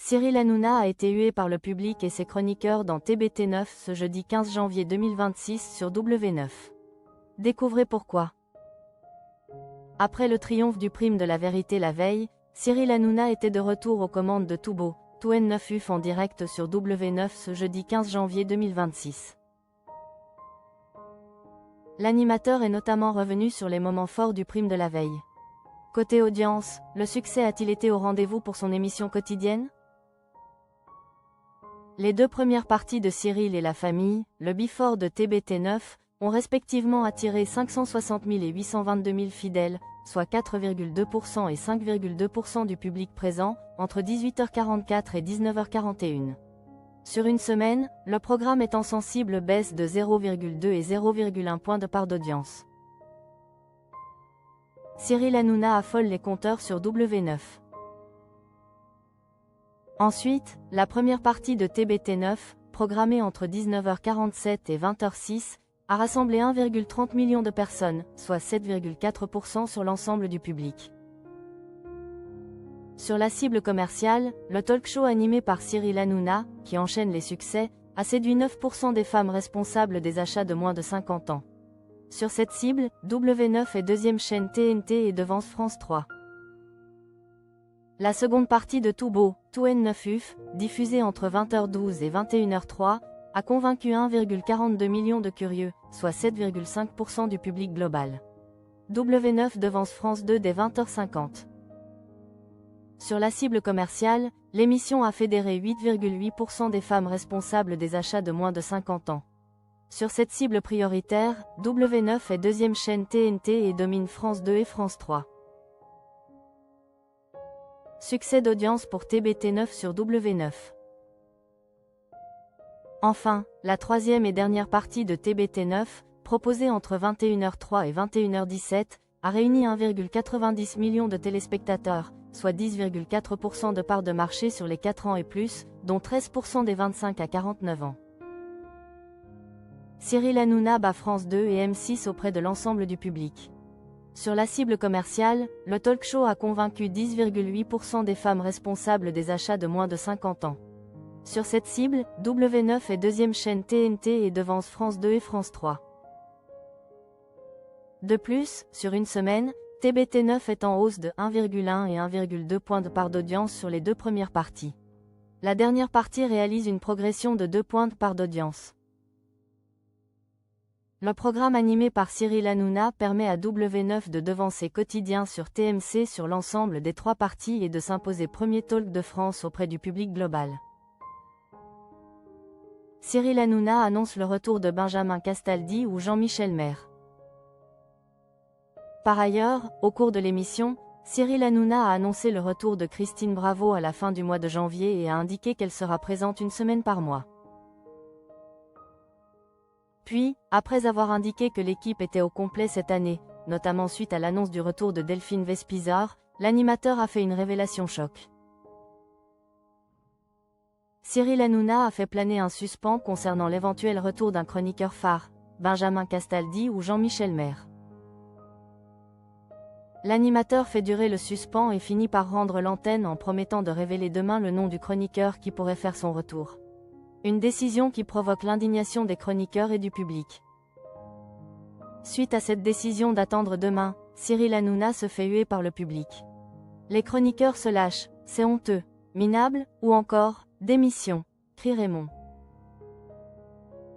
Cyril Hanouna a été hué par le public et ses chroniqueurs dans TBT9 ce jeudi 15 janvier 2026 sur W9. Découvrez pourquoi. Après le triomphe du prime de la vérité la veille, Cyril Hanouna était de retour aux commandes de Toubo, TOUN9 UF en direct sur W9 ce jeudi 15 janvier 2026. L'animateur est notamment revenu sur les moments forts du prime de la veille. Côté audience, le succès a-t-il été au rendez-vous pour son émission quotidienne? Les deux premières parties de Cyril et la famille, le Before de TBT9, ont respectivement attiré 560 000 et 822 000 fidèles, soit 4,2% et 5,2% du public présent, entre 18h44 et 19h41. Sur une semaine, le programme est en sensible baisse de 0,2 et 0,1 point de part d'audience. Cyril Hanouna affole les compteurs sur W9. Ensuite, la première partie de TBT9, programmée entre 19h47 et 20h06, a rassemblé 1,30 million de personnes, soit 7,4% sur l'ensemble du public. Sur la cible commerciale, le talk-show animé par Cyril Hanouna, qui enchaîne les succès, a séduit 9% des femmes responsables des achats de moins de 50 ans. Sur cette cible, W9 est deuxième chaîne TNT et devance France 3. La seconde partie de Toubo, TOUN9 UF, diffusée entre 20h12 et 21h03, a convaincu 1,42 million de curieux, soit 7,5% du public global. W9 devance France 2 dès 20h50. Sur la cible commerciale, l'émission a fédéré 8,8% des femmes responsables des achats de moins de 50 ans. Sur cette cible prioritaire, W9 est deuxième chaîne TNT et domine France 2 et France 3. Succès d'audience pour TBT9 sur W9. Enfin, la troisième et dernière partie de TBT9, proposée entre 21h03 et 21h17, a réuni 1,90 million de téléspectateurs, soit 10,4% de part de marché sur les 4 ans et plus, dont 13% des 25 à 49 ans. Cyril Hanouna bat France 2 et M6 auprès de l'ensemble du public. Sur la cible commerciale, le talk-show a convaincu 10,8% des femmes responsables des achats de moins de 50 ans. Sur cette cible, W9 est deuxième chaîne TNT et devance France 2 et France 3. De plus, sur une semaine, TBT9 est en hausse de 1,1 et 1,2 points de part d'audience sur les deux premières parties. La dernière partie réalise une progression de 2 points de part d'audience. Le programme animé par Cyril Hanouna permet à W9 de devancer quotidien sur TMC sur l'ensemble des trois parties et de s'imposer premier talk de France auprès du public global. Cyril Hanouna annonce le retour de Benjamin Castaldi ou Jean-Michel Maire. Par ailleurs, au cours de l'émission, Cyril Hanouna a annoncé le retour de Christine Bravo à la fin du mois de janvier et a indiqué qu'elle sera présente une semaine par mois. Puis, après avoir indiqué que l'équipe était au complet cette année, notamment suite à l'annonce du retour de Delphine Vespizar, l'animateur a fait une révélation choc. Cyril Hanouna a fait planer un suspens concernant l'éventuel retour d'un chroniqueur phare, Benjamin Castaldi ou Jean-Michel Maire. L'animateur fait durer le suspens et finit par rendre l'antenne en promettant de révéler demain le nom du chroniqueur qui pourrait faire son retour. Une décision qui provoque l'indignation des chroniqueurs et du public. Suite à cette décision d'attendre demain, Cyril Hanouna se fait huer par le public. Les chroniqueurs se lâchent, c'est honteux, minable, ou encore, démission, crie Raymond.